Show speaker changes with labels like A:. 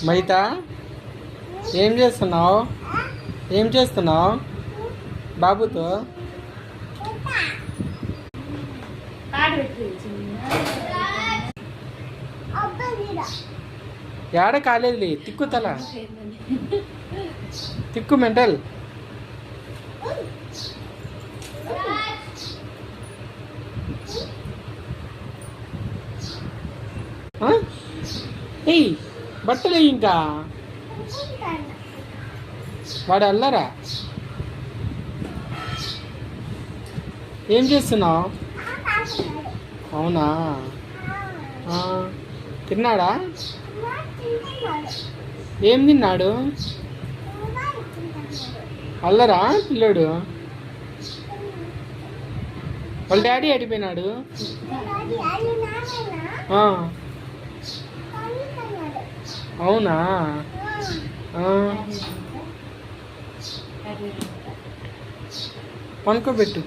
A: మైత ఏం చేస్తున్నావు? ఏం చేస్తున్నావు బాబుతో? ఏడ కాలేదులే, తిక్కు తల, తిక్కు మెంటల్. ఏయ్ బట్టలు ఇంకా వాడు అల్లరా. ఏం చేస్తున్నావు? అవునా? తిన్నాడా? ఏం తిన్నాడు? అల్లరా పిల్లోడు. వాళ్ళ డాడీ అడిపోయినాడు. అవునా? పనుకోబెట్టు.